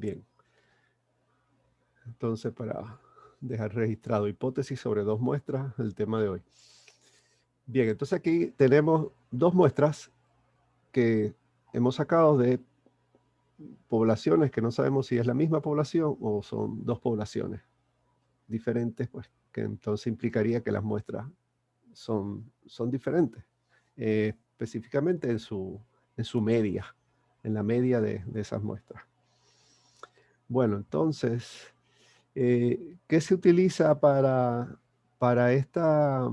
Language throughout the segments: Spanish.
Bien. Entonces, para dejar registrado hipótesis sobre 2 muestras, el tema de hoy. Bien, entonces aquí tenemos 2 muestras que hemos sacado de poblaciones que no sabemos si es la misma población o son 2 poblaciones diferentes, pues, que entonces implicaría que las muestras son diferentes, específicamente en su media, en la media de esas muestras. Bueno, entonces, ¿qué se utiliza para esta,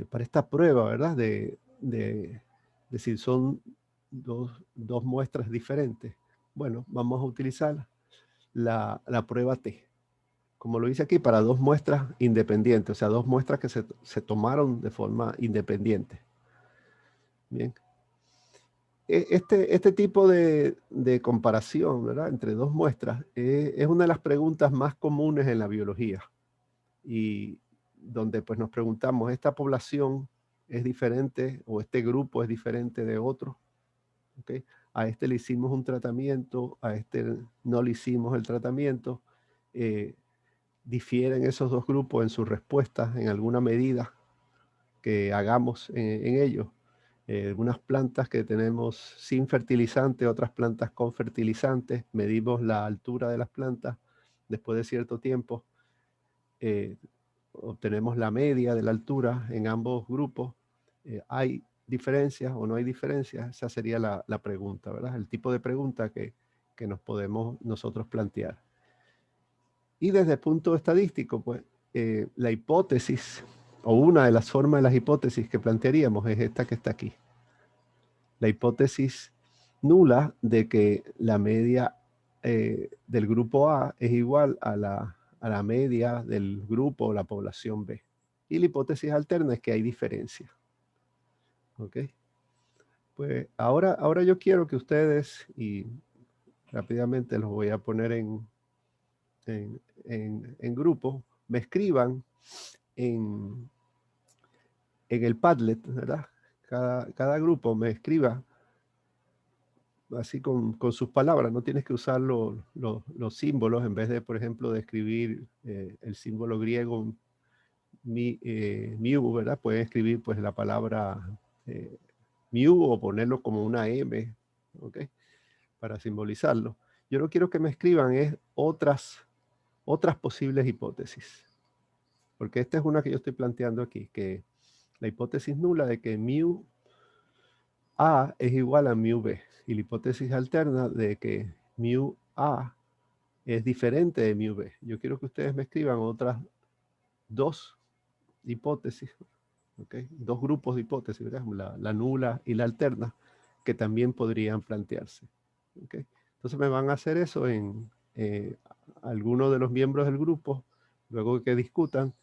para esta prueba, verdad? De si son dos muestras diferentes. Bueno, vamos a utilizar la prueba T. Como lo dice aquí, para 2 muestras independientes, o sea, 2 muestras que se tomaron de forma independiente. Bien. Este tipo de comparación, ¿verdad? Entre 2 muestras, es una de las preguntas más comunes en la biología. Y donde pues nos preguntamos, ¿esta población es diferente o este grupo es diferente de otro? ¿Okay? A este le hicimos un tratamiento, a este no le hicimos el tratamiento. Difieren esos 2 grupos en sus respuestas en alguna medida que hagamos en ellos. Unas plantas que tenemos sin fertilizante, otras plantas con fertilizantes, medimos la altura de las plantas después de cierto tiempo, obtenemos la media de la altura en ambos grupos. ¿Hay diferencias o no hay diferencias? Esa sería la pregunta, ¿verdad? El tipo de pregunta que nos podemos nosotros plantear. Y desde el punto estadístico, pues, la hipótesis, o una de las formas de las hipótesis que plantearíamos es esta que está aquí. La hipótesis nula de que la media del grupo A es igual a la media del grupo o la población B. Y la hipótesis alterna es que hay diferencia. ¿Ok? Pues ahora yo quiero que ustedes, y rápidamente los voy a poner en grupo, me escriban en el Padlet, ¿verdad? Cada grupo me escriba así con sus palabras, no tienes que usar los símbolos en vez de, por ejemplo, de escribir el símbolo griego mu, ¿verdad? Pueden escribir pues la palabra mu o ponerlo como una M, ¿ok? Para simbolizarlo. Yo no quiero que me escriban es otras posibles hipótesis, porque esta es una que yo estoy planteando aquí, que la hipótesis nula de que mu A es igual a mu B, y la hipótesis alterna de que mu A es diferente de mu B. Yo quiero que ustedes me escriban otras 2 hipótesis, ¿okay? 2 grupos de hipótesis, ¿verdad? La nula y la alterna, que también podrían plantearse. ¿Okay? Entonces me van a hacer eso en algunos de los miembros del grupo, luego que discutan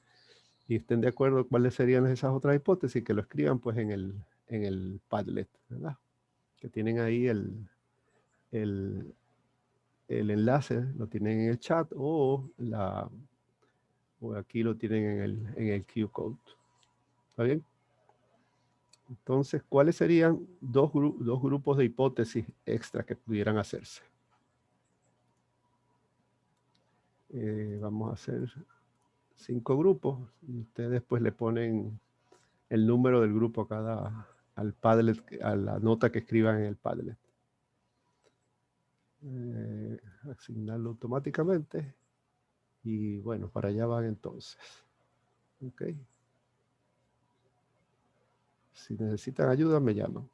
y estén de acuerdo cuáles serían esas otras hipótesis, que lo escriban pues en el Padlet, ¿verdad? Que tienen ahí el enlace, lo tienen en el chat o aquí lo tienen en el Q-Code. ¿Está bien? Entonces, ¿cuáles serían dos grupos de hipótesis extra que pudieran hacerse? Vamos a hacer 5 grupos. Y ustedes pues le ponen el número del grupo al Padlet, a la nota que escriban en el Padlet. Asignarlo automáticamente. Y bueno, para allá van entonces. Ok. Si necesitan ayuda, me llaman.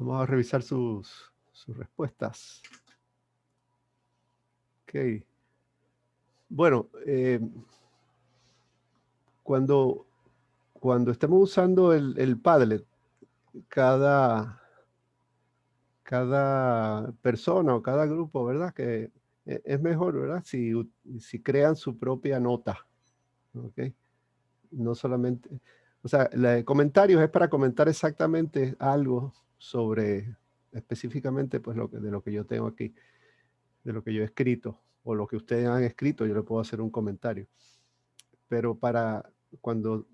Vamos a revisar sus respuestas. Ok. Bueno, cuando estemos usando el Padlet, cada persona o cada grupo, ¿verdad? Que es mejor, ¿verdad? Si crean su propia nota, ¿ok? No solamente, o sea, comentarios es para comentar exactamente algo sobre, específicamente, pues de lo que yo tengo aquí, de lo que yo he escrito, o lo que ustedes han escrito, yo le puedo hacer un comentario. Pero para cuando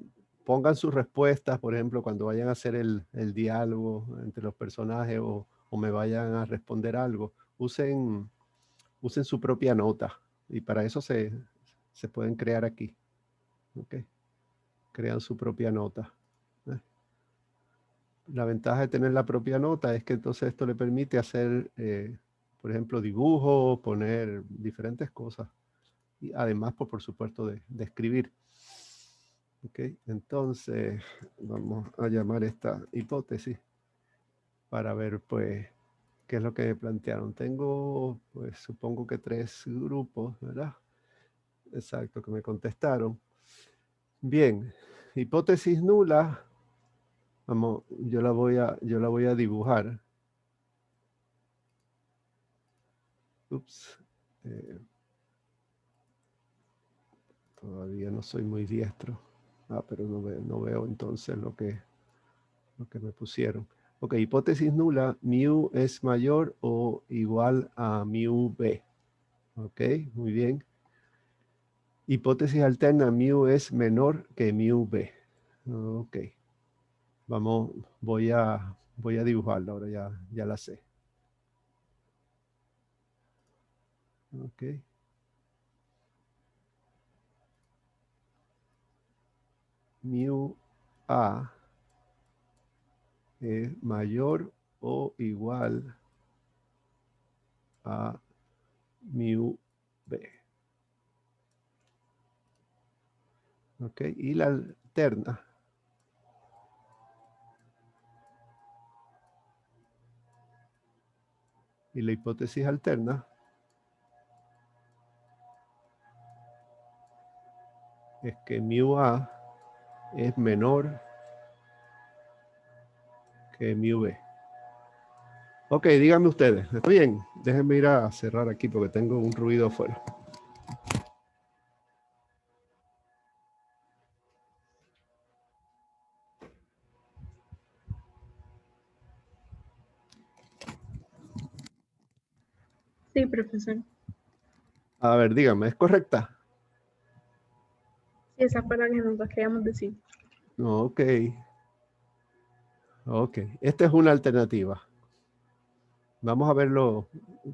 pongan sus respuestas, por ejemplo, cuando vayan a hacer el diálogo entre los personajes o me vayan a responder algo, usen su propia nota. Y para eso se pueden crear aquí. ¿Ok? Crean su propia nota. La ventaja de tener la propia nota es que entonces esto le permite hacer, por ejemplo, dibujos, poner diferentes cosas. Y además, por supuesto, de escribir. Ok, entonces vamos a llamar esta hipótesis para ver, pues, qué es lo que me plantearon. Tengo, pues, supongo que 3 grupos, ¿verdad? Exacto, que me contestaron. Bien, hipótesis nula. Vamos, yo la voy a dibujar. Ups. Todavía no soy muy diestro. Pero no veo entonces lo que me pusieron. Ok, hipótesis nula, mu es mayor o igual a mu b. Ok, muy bien. Hipótesis alterna, mu es menor que mu b. Ok. Vamos, voy a dibujarlo, ahora ya la sé. Ok. Mu a es mayor o igual a mu b. Ok, y la alterna. Y la hipótesis alterna es que mu a es menor que mu b. Ok, díganme ustedes. ¿Está bien? Déjenme ir a cerrar aquí porque tengo un ruido afuera. Sí, profesor. A ver, díganme, ¿es correcta? Sí, esa fue la que nosotros queríamos decir. Ok. Ok, esta es una alternativa. Vamos a ver lo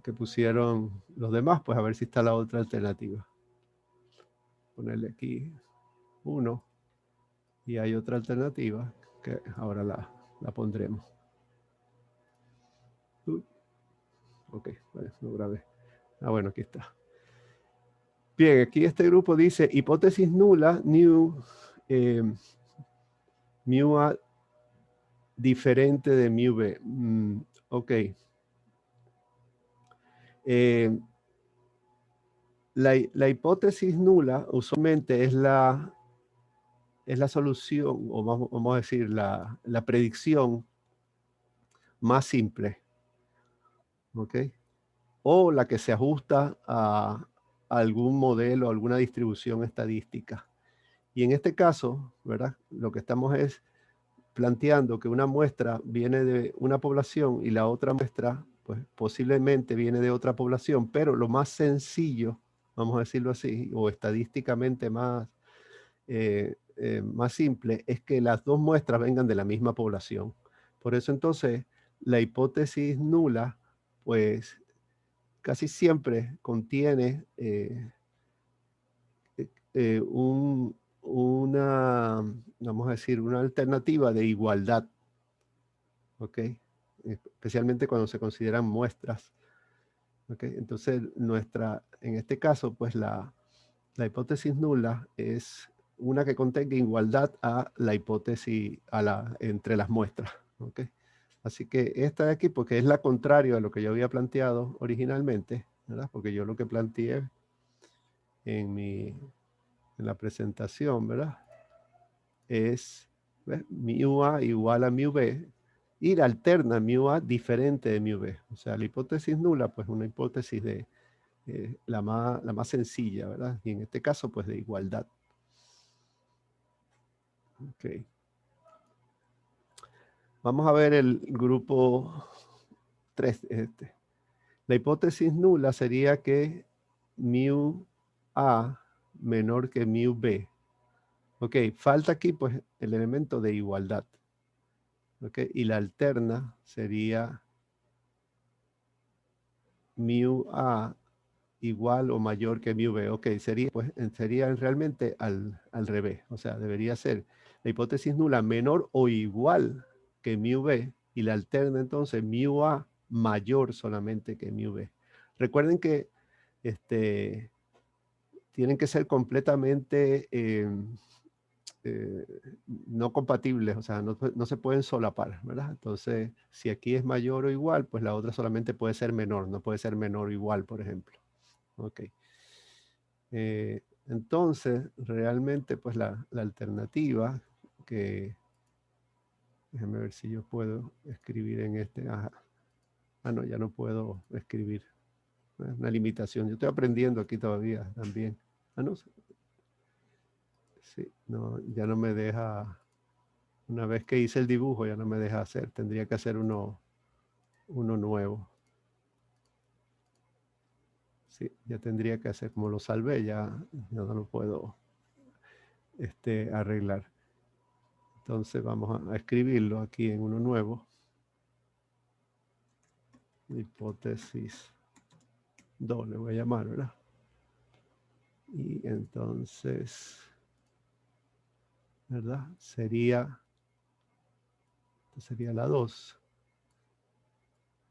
que pusieron los demás, pues a ver si está la otra alternativa. Ponerle aquí 1 y hay otra alternativa que ahora la pondremos. Ok, bueno, lo grabé. Bueno, aquí está. Bien, aquí este grupo dice hipótesis nula, mu a diferente de mu b. Ok. La hipótesis nula usualmente es la solución, o vamos a decir, la predicción más simple. ¿Ok? O la que se ajusta a algún modelo, alguna distribución estadística. Y en este caso, ¿verdad? Lo que estamos es planteando que una muestra viene de una población y la otra muestra, pues posiblemente viene de otra población, pero lo más sencillo, vamos a decirlo así, o estadísticamente más simple, es que las dos muestras vengan de la misma población. Por eso entonces la hipótesis nula, pues casi siempre contiene una, vamos a decir, una alternativa de igualdad, ¿ok? Especialmente cuando se consideran muestras, ¿ok? Entonces en este caso, pues la hipótesis nula es una que contenga igualdad a la hipótesis entre las muestras, ¿ok? Así que esta de aquí, porque es la contraria a lo que yo había planteado originalmente, ¿verdad? Porque yo lo que planteé en la presentación, ¿verdad? Es mu A igual a mu B, y la alterna mu A diferente de mu B. O sea, la hipótesis nula, pues una hipótesis de la más sencilla, ¿verdad? Y en este caso, pues de igualdad. Ok. Vamos a ver el grupo 3. La hipótesis nula sería que mu A menor que mu B. Ok, falta aquí pues el elemento de igualdad. Ok, y la alterna sería mu A igual o mayor que mu B. Ok, sería realmente al revés. O sea, debería ser la hipótesis nula menor o igual que mu B, y la alterna entonces mu A mayor solamente que mu B. Recuerden que tienen que ser completamente no compatibles, o sea, no se pueden solapar, ¿verdad? Entonces, si aquí es mayor o igual, pues la otra solamente puede ser menor, no puede ser menor o igual, por ejemplo. Ok. Entonces, realmente, pues la alternativa que, déjame ver si yo puedo escribir en este, no, ya no puedo escribir, es una limitación, yo estoy aprendiendo aquí todavía también. No, sí, no, ya no me deja, una vez que hice el dibujo ya no me deja hacer, tendría que hacer uno nuevo. Sí, ya tendría que hacer, como lo salvé, ya no lo puedo arreglar. Entonces vamos a escribirlo aquí en uno nuevo. Hipótesis 2 le voy a llamar, ¿verdad? Y entonces, ¿verdad? Sería la 2,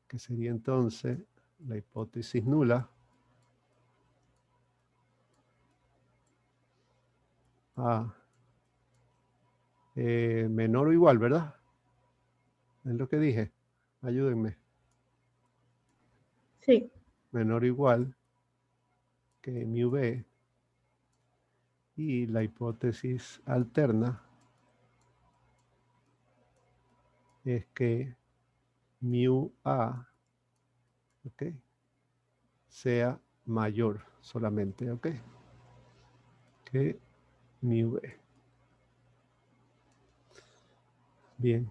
que sería entonces la hipótesis nula a menor o igual, ¿verdad? Es lo que dije. Ayúdenme. Sí, Menor o igual que mu B, y la hipótesis alterna es que mu A, ¿ok?, sea mayor solamente, ¿ok?, que mu B. Bien.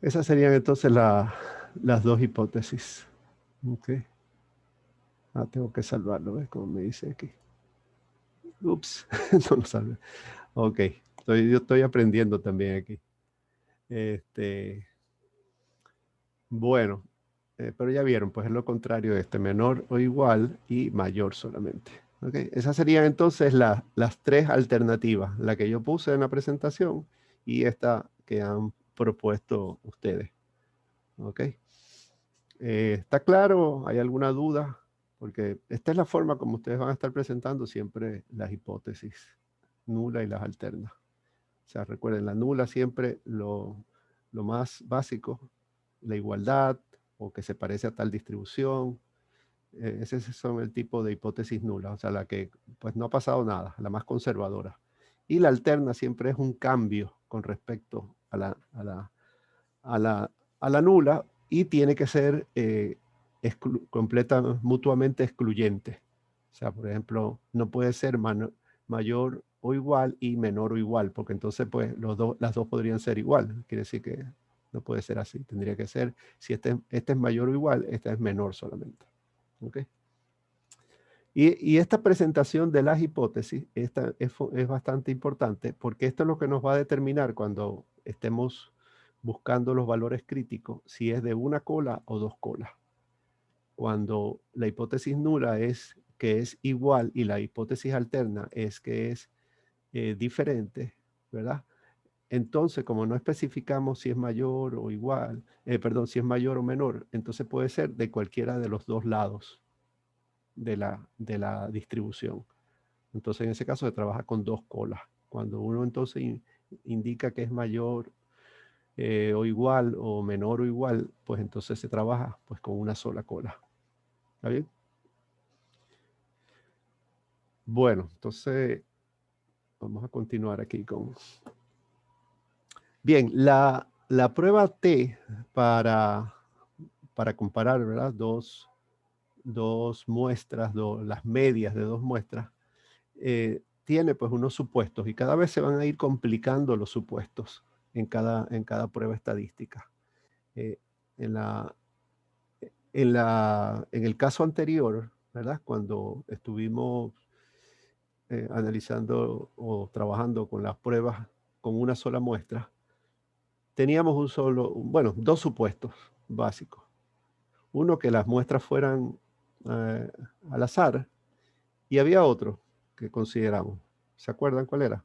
Esas serían entonces las dos hipótesis. ¿Ok? Tengo que salvarlo, ¿ves? Como me dice aquí. Ups, no lo salvé. Ok, yo estoy aprendiendo también aquí. Bueno, pero ya vieron, pues es lo contrario de menor o igual y mayor solamente. ¿Ok? Esas serían entonces las tres alternativas, la que yo puse en la presentación y esta que han propuesto ustedes. ¿Ok? ¿Está claro? ¿Hay alguna duda? Porque esta es la forma como ustedes van a estar presentando siempre las hipótesis nula y las alternas. O sea, recuerden, la nula siempre lo más básico, la igualdad o que se parece a tal distribución. Ese son el tipo de hipótesis nula, o sea, la que pues no ha pasado nada, la más conservadora. Y la alterna siempre es un cambio con respecto a la nula, y tiene que ser mutuamente excluyente. O sea, por ejemplo, no puede ser mayor o igual y menor o igual, porque entonces pues las dos podrían ser igual. Quiere decir que no puede ser así. Tendría que ser, si este es mayor o igual, esta es menor solamente. ¿Ok? Y esta presentación de las hipótesis es bastante importante, porque esto es lo que nos va a determinar cuando estemos buscando los valores críticos, si es de una cola o dos colas. Cuando la hipótesis nula es que es igual y la hipótesis alterna es que es diferente, ¿verdad? Entonces, como no especificamos si es mayor o igual, perdón, si es mayor o menor, entonces puede ser de cualquiera de los dos lados de la distribución. Entonces, en ese caso se trabaja con dos colas. Cuando uno entonces indica que es mayor o igual o menor o igual, pues entonces se trabaja pues con una sola cola. ¿Está bien? Bueno, entonces vamos a continuar aquí con... Bien, la prueba T para comparar, ¿verdad? Dos muestras, las medias de dos muestras, tiene pues unos supuestos y cada vez se van a ir complicando los supuestos en cada prueba estadística. Eh, en, la, en el caso anterior, ¿verdad? Cuando estuvimos analizando o trabajando con las pruebas con una sola muestra, teníamos dos supuestos básicos. Uno, que las muestras fueran al azar, y había otro que consideramos. ¿Se acuerdan cuál era?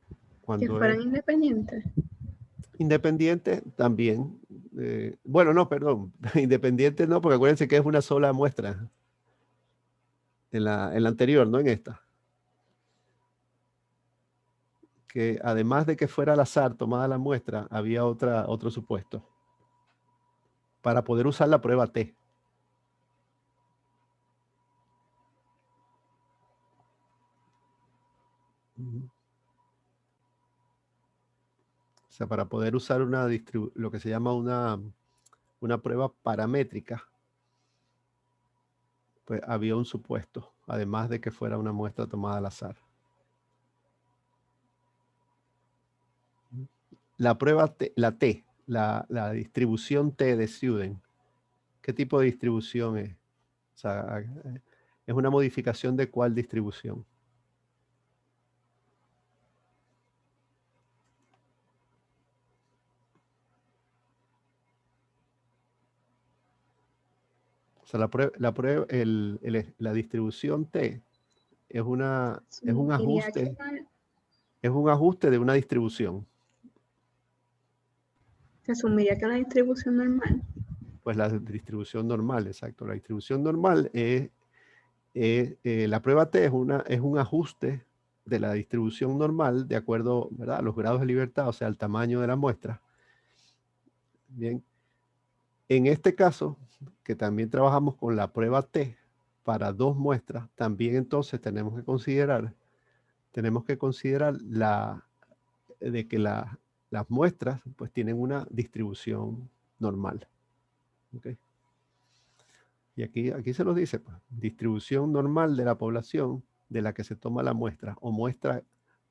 Que Cuando es fueran independientes. independiente también. Bueno, no, perdón. Independiente no, porque acuérdense que es una sola muestra en la anterior, no en esta. Que además de que fuera al azar tomada la muestra, había otro supuesto para poder usar la prueba T. O sea, para poder usar lo que se llama una prueba paramétrica, pues había un supuesto, además de que fuera una muestra tomada al azar. La prueba T, la distribución T de Student, ¿qué tipo de distribución es? O sea, ¿es una modificación de cuál distribución? O sea, la distribución T es un Asumiría que ajuste, es un ajuste de una distribución. se asumiría que la distribución normal. Pues la distribución normal, exacto. La distribución normal la prueba T es un ajuste de la distribución normal de acuerdo, ¿verdad?, a los grados de libertad, o sea, al tamaño de la muestra. Bien. En este caso, que también trabajamos con la prueba T para dos muestras, también entonces tenemos que considerar de que las muestras pues tienen una distribución normal. ¿Okay? Y aquí se los dice, pues, distribución normal de la población de la que se toma la muestra, o muestra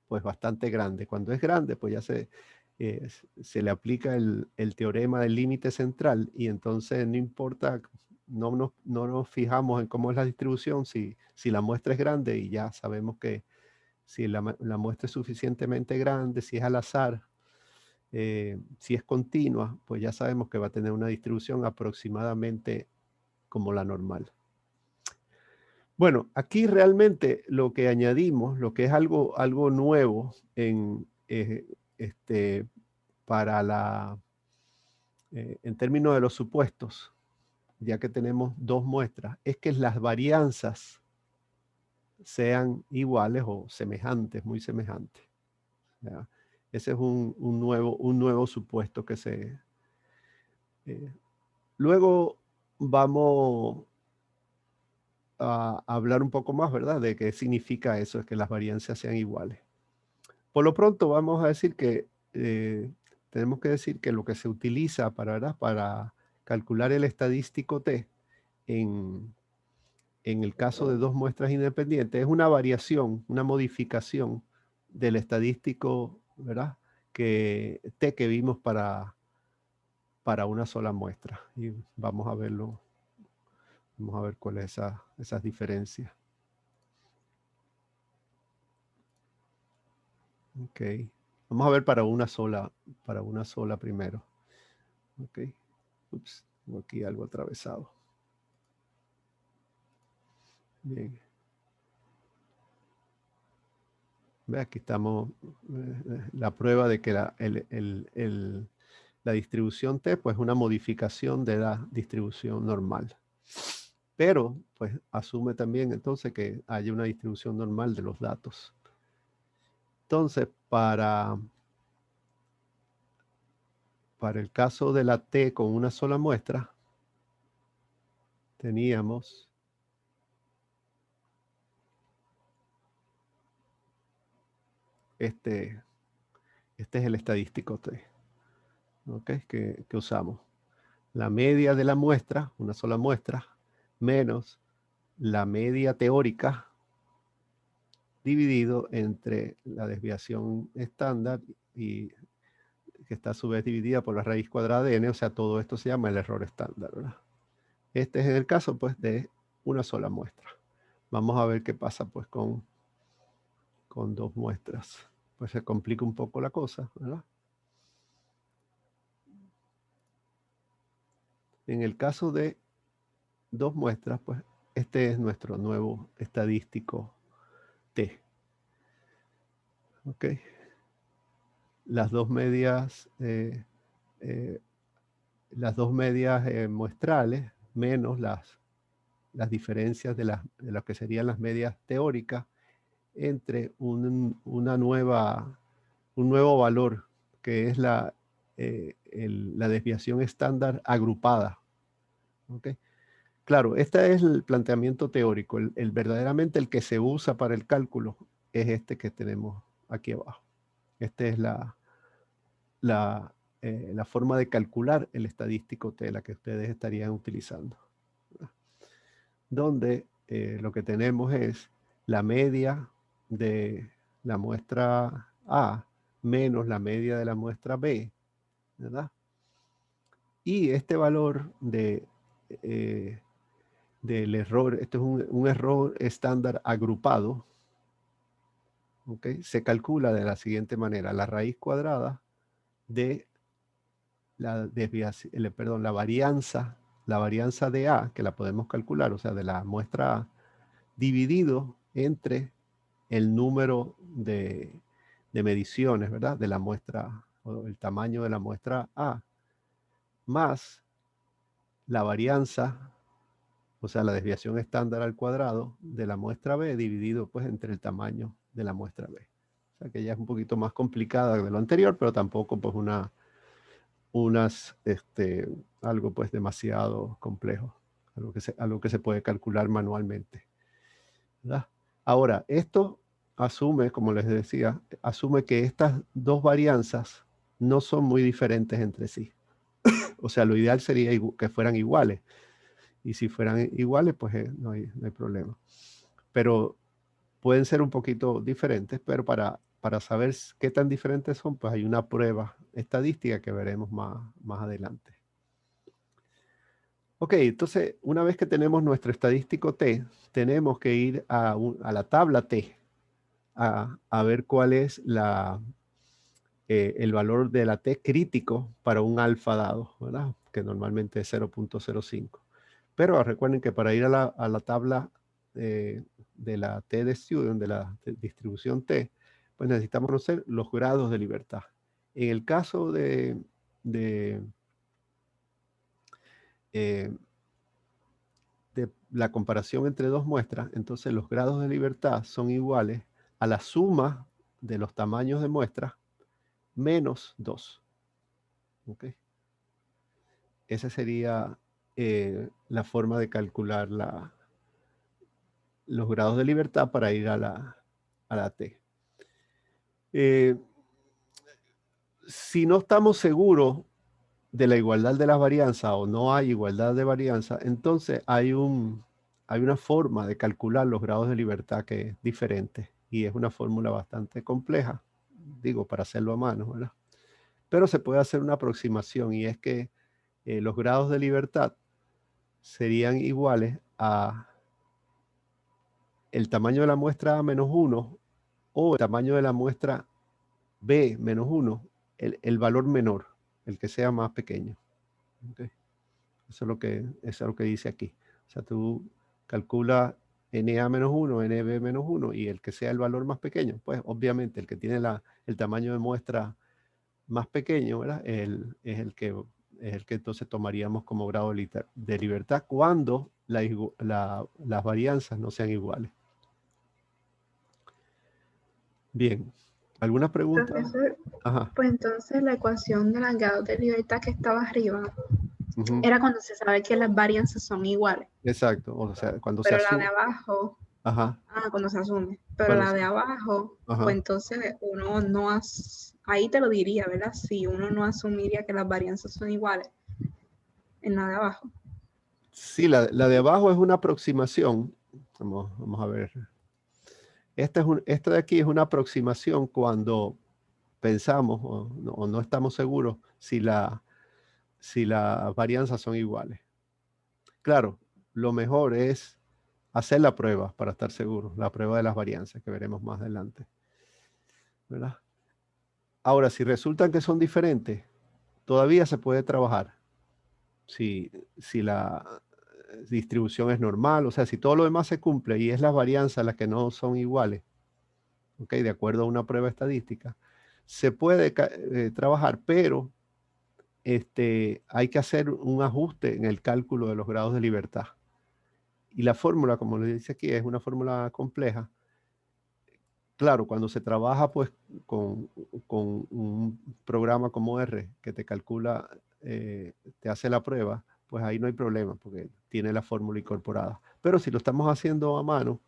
pues bastante grande. Cuando es grande, pues ya se le aplica el teorema del límite central, y entonces no importa, no nos fijamos en cómo es la distribución, si la muestra es grande, y ya sabemos que si la muestra es suficientemente grande, si es al azar, si es continua, pues ya sabemos que va a tener una distribución aproximadamente como la normal. Bueno, aquí realmente lo que añadimos, lo que es algo nuevo para en términos de los supuestos, ya que tenemos dos muestras, es que las varianzas sean iguales o semejantes, muy semejantes. ¿Ya? Ese es un nuevo supuesto que se... luego vamos a hablar un poco más, ¿verdad?, de qué significa eso, es que las varianzas sean iguales. Por lo pronto vamos a decir que tenemos que decir que lo que se utiliza para calcular el estadístico T en el caso de dos muestras independientes es una variación, una modificación del estadístico, ¿verdad?, T que vimos para una sola muestra. Y vamos a verlo, vamos a ver cuáles son esas diferencias. Ok. Vamos a ver para una sola primero. Ok. Ups, tengo aquí algo atravesado. Bien. Ve, aquí estamos, la prueba de que la distribución T pues es una modificación de la distribución normal. Pero pues asume también entonces que haya una distribución normal de los datos. Entonces, para para el caso de la T con una sola muestra, teníamos este es el estadístico T, ¿okay? que usamos. La media de la muestra, una sola muestra, menos la media teórica dividido entre la desviación estándar y que está a su vez dividida por la raíz cuadrada de n, o sea, todo esto se llama el error estándar, ¿verdad? Este es el caso, pues, de una sola muestra. Vamos a ver qué pasa, pues, con dos muestras. Pues se complica un poco la cosa, ¿verdad? En el caso de dos muestras, pues, este es nuestro nuevo estadístico T. ¿Ok? Las dos medias muestrales menos las diferencias de lo que serían las medias teóricas entre un nuevo valor que es la desviación estándar agrupada. ¿Okay? Claro, este es el planteamiento teórico. Verdaderamente el que se usa para el cálculo es este que tenemos aquí abajo. Esta es la forma de calcular el estadístico T, la que ustedes estarían utilizando. Donde lo que tenemos es la media de la muestra A menos la media de la muestra B, ¿verdad? Y este valor del error, este es un error estándar agrupado, ¿okay? Se calcula de la siguiente manera: la raíz cuadrada de la varianza de A, que la podemos calcular, o sea, de la muestra A, dividido entre el número de mediciones, ¿verdad? De la muestra, o el tamaño de la muestra A, más la varianza, o sea, la desviación estándar al cuadrado de la muestra B, dividido pues entre el tamaño de la muestra B. O sea, que ya es un poquito más complicada de lo anterior, pero tampoco pues algo pues demasiado complejo, algo que se puede calcular manualmente, ¿verdad? Ahora, esto asume, como les decía, asume que estas dos varianzas no son muy diferentes entre sí. O sea, lo ideal sería que fueran iguales. Y si fueran iguales, pues no hay problema. Pero pueden ser un poquito diferentes, pero para saber qué tan diferentes son, pues hay una prueba estadística que veremos más adelante. Ok, entonces una vez que tenemos nuestro estadístico T, tenemos que ir a la tabla T a ver cuál es el valor de la T crítico para un alfa dado, ¿verdad? Que normalmente es 0.05. Pero recuerden que para ir a la tabla de la T de Student, de la distribución T, pues necesitamos conocer los grados de libertad. En el caso de la comparación entre dos muestras, entonces los grados de libertad son iguales a la suma de los tamaños de muestras menos 2. ¿Okay? Esa sería la forma de calcular los grados de libertad para ir a la T. Si no estamos seguros de la igualdad de las varianzas o no hay igualdad de varianza, entonces hay una forma de calcular los grados de libertad que es diferente y es una fórmula bastante compleja, digo, para hacerlo a mano, ¿verdad? Pero se puede hacer una aproximación y es que los grados de libertad serían iguales a el tamaño de la muestra A menos 1 o el tamaño de la muestra B menos 1, el valor menor, el que sea más pequeño. ¿Okay? Eso es lo que dice aquí. O sea, tú calculas NA menos 1, NB menos 1 y el que sea el valor más pequeño, pues obviamente el que tiene el tamaño de muestra más pequeño, ¿verdad? Es el que entonces tomaríamos como grado de libertad cuando las varianzas no sean iguales. Bien, ¿Alguna pregunta? Profesor, Ajá. pues entonces la ecuación de los grados de libertad que estaba arriba Ujú. era cuando se sabe que las varianzas son iguales, Exacto. O sea, cuando se pero la de asume. abajo, Ajá. cuando se asume, pero Cuando la se, de abajo, pues ajá. entonces uno no, ahí te lo diría, ¿verdad? Si uno no asumiría que las varianzas son iguales en la de abajo. Sí, la de abajo es una aproximación. Vamos a ver. Esta de aquí es una aproximación cuando pensamos o no estamos seguros si las varianzas son iguales. Claro, lo mejor es hacer la prueba para estar seguros, la prueba de las varianzas que veremos más adelante, ¿verdad? Ahora, si resultan que son diferentes, todavía se puede trabajar. Si la distribución es normal, o sea, si todo lo demás se cumple y es las varianzas las que no son iguales, ¿ok? De acuerdo a una prueba estadística, se puede trabajar, pero hay que hacer un ajuste en el cálculo de los grados de libertad. Y la fórmula, como le dice aquí, es una fórmula compleja. Claro, cuando se trabaja pues con un programa como R que te calcula, te hace la prueba, pues ahí no hay problema porque tiene la fórmula incorporada. Pero si lo estamos haciendo a mano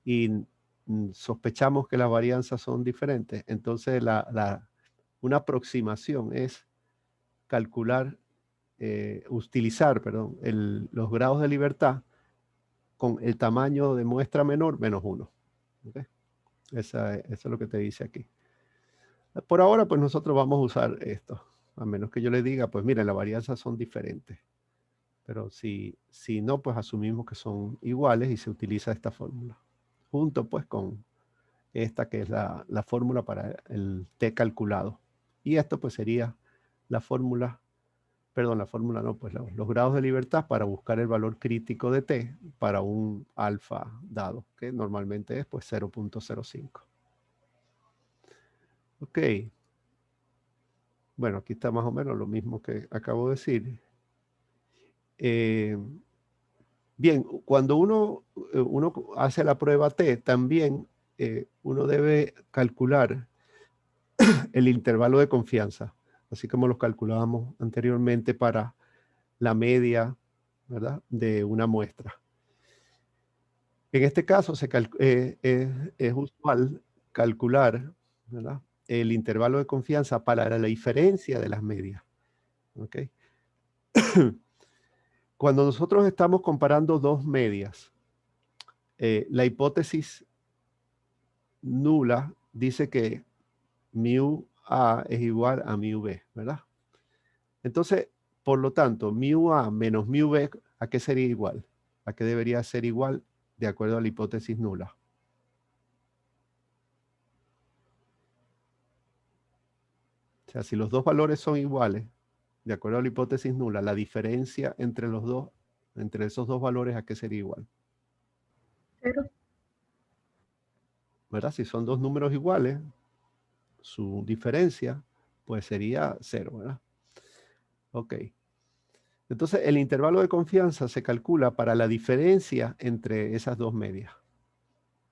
y sospechamos que las varianzas son diferentes, entonces una aproximación es calcular, utilizar, perdón, los grados de libertad con el tamaño de muestra menor menos 1. ¿Okay? Eso es lo que te dice aquí. Por ahora, pues nosotros vamos a usar esto, a menos que yo le diga, pues miren, las varianzas son diferentes. Pero si no, pues asumimos que son iguales y se utiliza esta fórmula. Junto pues con esta que es la fórmula para el t calculado. Y esto pues sería la fórmula, perdón, la fórmula no, pues los grados de libertad para buscar el valor crítico de t para un alfa dado, que normalmente es pues 0.05. Ok. Bueno, aquí está más o menos lo mismo que acabo de decir. Bien, cuando uno hace la prueba T, también uno debe calcular el intervalo de confianza, así como lo calculábamos anteriormente para la media, ¿verdad?, de una muestra. En este caso es usual calcular, ¿verdad?, el intervalo de confianza para la diferencia de las medias. ¿Ok? Cuando nosotros estamos comparando dos medias, la hipótesis nula dice que mu A es igual a mu B, ¿verdad? Entonces, por lo tanto, mu A menos mu B, ¿a qué sería igual? ¿A qué debería ser igual de acuerdo a la hipótesis nula? O sea, si los dos valores son iguales, de acuerdo a la hipótesis nula, la diferencia entre los dos, entre esos dos valores, ¿a qué sería igual? Pero, ¿Verdad? Si son dos números iguales, su diferencia pues sería 0, ¿verdad? Ok. Entonces, el intervalo de confianza se calcula para la diferencia entre esas dos medias.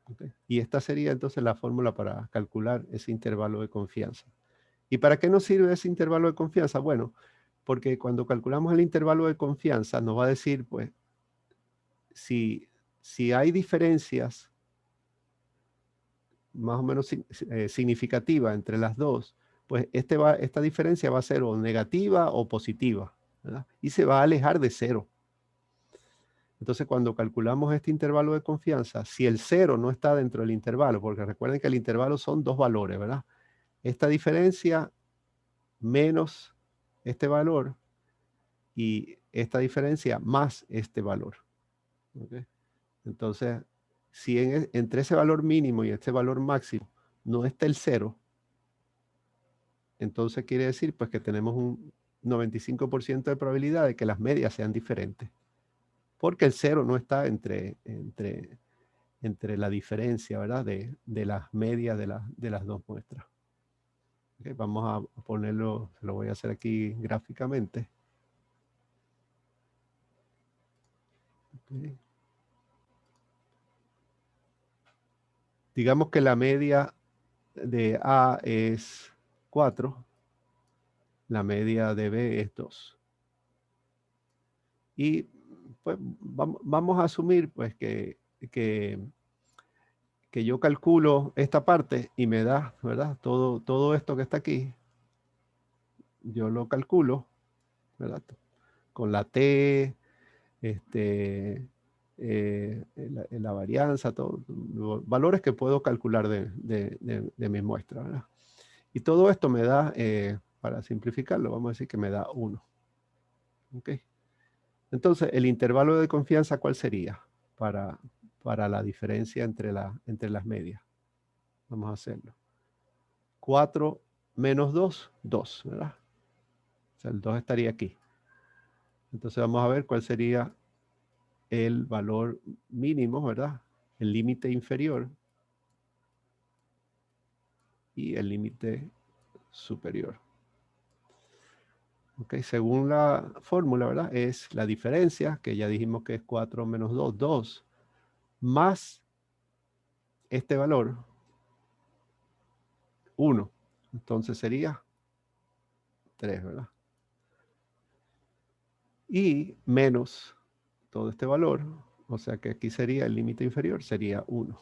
¿Okay? Y esta sería entonces la fórmula para calcular ese intervalo de confianza. ¿Y para qué nos sirve ese intervalo de confianza? Bueno, porque cuando calculamos el intervalo de confianza nos va a decir, pues, si hay diferencias más o menos significativas entre las dos, pues esta diferencia va a ser o negativa o positiva, ¿verdad? Y se va a alejar de 0. Entonces, cuando calculamos este intervalo de confianza, si el 0 no está dentro del intervalo, porque recuerden que el intervalo son dos valores, ¿verdad? Esta diferencia menos este valor y esta diferencia más este valor. ¿Okay? Entonces, si entre ese valor mínimo y este valor máximo no está el 0, entonces quiere decir pues que tenemos un 95% de probabilidad de que las medias sean diferentes. Porque el 0 no está entre la diferencia, ¿verdad?, de las medias de las dos muestras. Okay, vamos a ponerlo, se lo voy a hacer aquí gráficamente. Okay. Digamos que la media de A es 4, la media de B es 2. Y pues vamos a asumir pues que yo calculo esta parte y me da, ¿verdad? Todo esto que está aquí, yo lo calculo, ¿verdad? Con la T, la varianza, todos los valores que puedo calcular de mis muestras, ¿verdad? Y todo esto me da, para simplificarlo, vamos a decir que me da 1. ¿Ok? Entonces, el intervalo de confianza, ¿cuál sería para la diferencia entre las medias? Vamos a hacerlo. 4 menos 2, 2, ¿verdad? O sea, el 2 estaría aquí. Entonces vamos a ver cuál sería el valor mínimo, ¿verdad? El límite inferior y el límite superior. Ok, según la fórmula, ¿verdad? Es la diferencia, que ya dijimos que es 4 menos 2, 2, más este valor, 1. Entonces sería 3, ¿verdad? Y menos todo este valor, o sea que aquí sería el límite inferior, sería 1.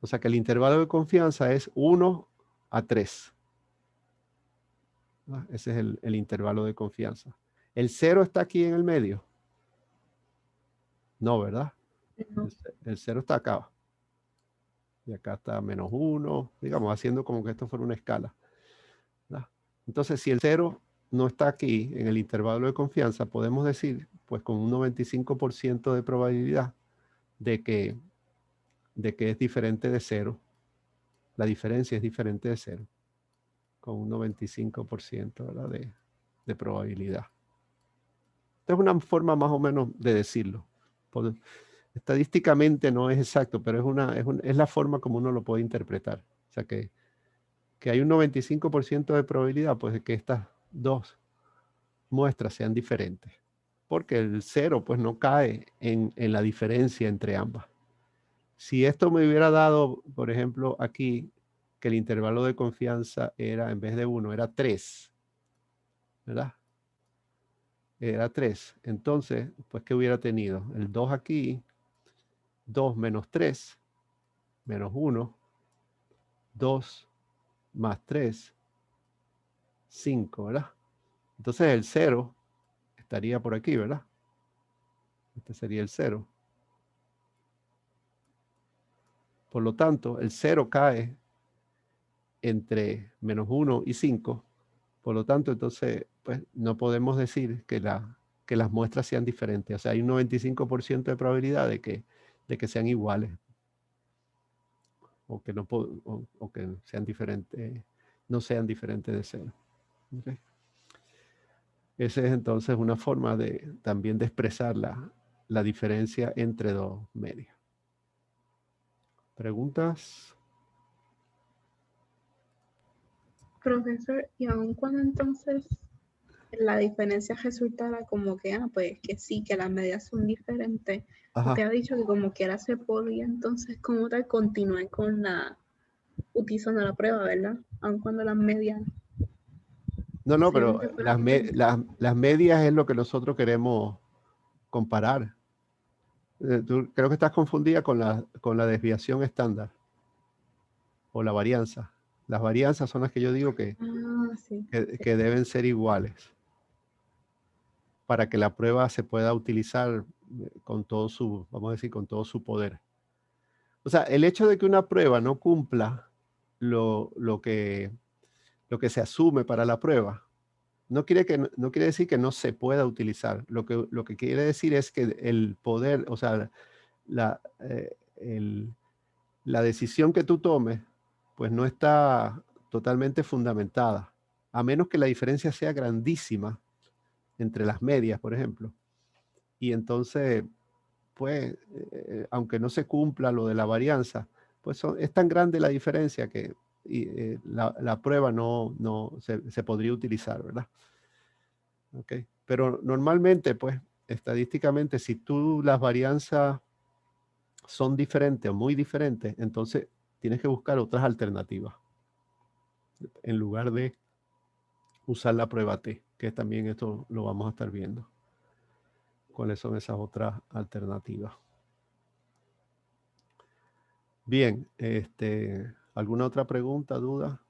O sea que el intervalo de confianza es 1 a 3. ¿Verdad? Ese es el intervalo de confianza. ¿El 0 está aquí en el medio? No, ¿verdad? No. El 0 está acá. Y acá está menos 1, digamos, haciendo como que esto fuera una escala, ¿verdad? Entonces, si el 0 no está aquí en el intervalo de confianza, podemos decir, pues con un 95% de probabilidad de que es diferente de 0. La diferencia es diferente de 0, con un 95%, ¿verdad? de probabilidad. Esta es una forma más o menos de decirlo. Estadísticamente no es exacto, pero es la forma como uno lo puede interpretar. O sea que hay un 95% de probabilidad pues, de que estas dos muestras sean diferentes. Porque el 0 pues no cae en la diferencia entre ambas. Si esto me hubiera dado, por ejemplo, aquí, que el intervalo de confianza era, en vez de 1, era 3, ¿verdad? Era 3. Entonces, pues, ¿qué hubiera tenido? El 2 aquí, 2 menos 3, menos 1, 2 más 3, 5, ¿verdad? Entonces el 0 estaría por aquí, ¿verdad? Este sería el 0. Por lo tanto, el 0 cae entre menos 1 y 5. Por lo tanto, entonces, pues no podemos decir que las muestras sean diferentes. O sea, hay un 95% de probabilidad de que sean iguales. O que o que sean diferentes, no sean diferentes de 0. ¿Okay? Esa es entonces una forma también de expresar la diferencia entre dos medias. ¿Preguntas? Profesor, y aun cuando entonces la diferencia resultara como que, pues que sí, que las medidas son diferentes, Ajá. usted ha dicho que como quiera se podía entonces como tal continuar con utilizando la prueba, ¿verdad? Aun cuando las medias No, sean pero que fueran diferentes. las medias es lo que nosotros queremos comparar. Tú creo que estás confundida con la desviación estándar o la varianza. Las varianzas son las que yo digo que Sí. deben ser iguales para que la prueba se pueda utilizar con todo su, vamos a decir, con todo su poder. O sea, el hecho de que una prueba no cumpla lo que se asume para la prueba, no quiere decir que no se pueda utilizar. Lo que quiere decir es que el poder, o sea, la decisión que tú tomes, pues no está totalmente fundamentada, a menos que la diferencia sea grandísima entre las medias, por ejemplo. Y entonces, pues, aunque no se cumpla lo de la varianza, pues es tan grande la diferencia que la prueba no se podría utilizar, ¿verdad? Okay. Pero normalmente, pues, estadísticamente, si las varianzas son diferentes o muy diferentes, entonces tienes que buscar otras alternativas. en lugar de usar la prueba T, que también esto lo vamos a estar viendo. ¿Cuáles son esas otras alternativas? Bien, ¿alguna otra pregunta, duda?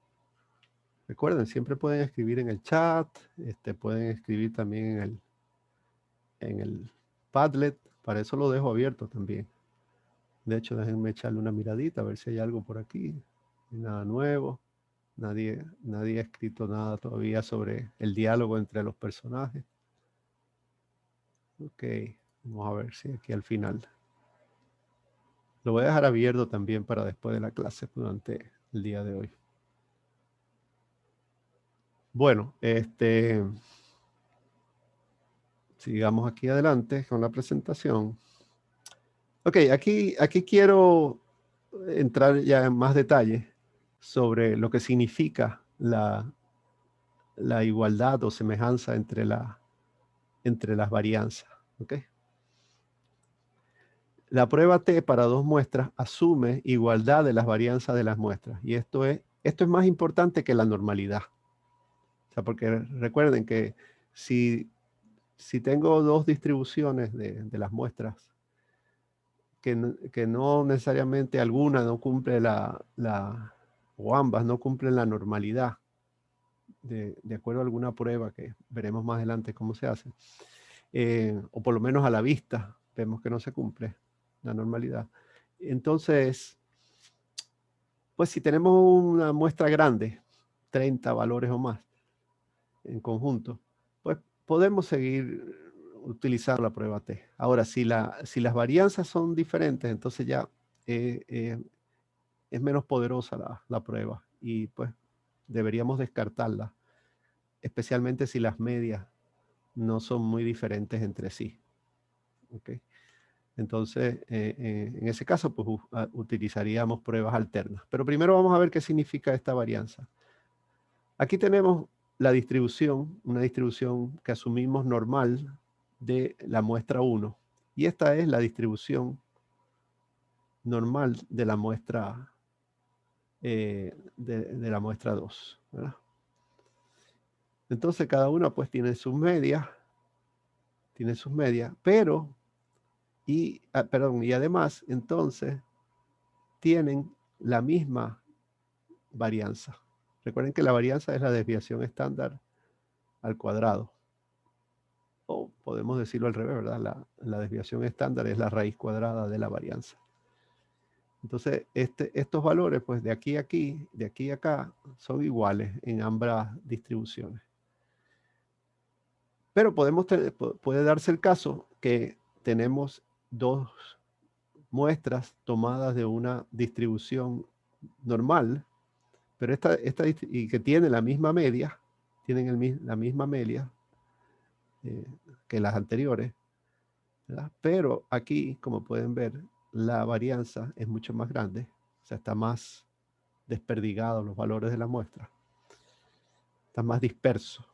Recuerden, siempre pueden escribir en el chat, pueden escribir también en el Padlet, para eso lo dejo abierto también. De hecho, déjenme echarle una miradita a ver si hay algo por aquí. Nada nuevo. Nadie ha escrito nada todavía sobre el diálogo entre los personajes. Ok, vamos a ver si aquí al final. Lo voy a dejar abierto también para después de la clase durante el día de hoy. Bueno, sigamos aquí adelante con la presentación. Ok, aquí quiero entrar ya en más detalle sobre lo que significa la igualdad o semejanza entre las varianzas. ¿Okay? La prueba T para dos muestras asume igualdad de las varianzas de las muestras. Y esto es más importante que la normalidad. O sea, porque recuerden que si tengo dos distribuciones de las muestras, que no necesariamente alguna no cumple o ambas no cumplen la normalidad, de acuerdo a alguna prueba que veremos más adelante cómo se hace, o por lo menos a la vista vemos que no se cumple la normalidad. Entonces, pues si tenemos una muestra grande, 30 valores o más en conjunto, pues podemos seguir utilizando la prueba T. Ahora, si las varianzas son diferentes, entonces ya es menos poderosa la prueba y pues deberíamos descartarla, especialmente si las medias no son muy diferentes entre sí. ¿Okay? Entonces, en ese caso, pues utilizaríamos pruebas alternas. Pero primero vamos a ver qué significa esta varianza. Aquí tenemos la distribución, una distribución que asumimos normal de la muestra 1. Y esta es la distribución normal de la muestra de la muestra 2. ¿Verdad? Entonces cada una pues tiene sus medias, pero, y además entonces tienen la misma varianza. Recuerden que la varianza es la desviación estándar al cuadrado. O podemos decirlo al revés, ¿verdad? La desviación estándar es la raíz cuadrada de la varianza. Entonces, estos valores, pues de aquí a aquí, de aquí a acá, son iguales en ambas distribuciones. Pero puede darse el caso que tenemos dos muestras tomadas de una distribución normal, pero y que tienen la misma media, tienen la misma media que las anteriores, ¿verdad? Pero aquí, como pueden ver, la varianza es mucho más grande, o sea, está más desperdigado los valores de la muestra, está más disperso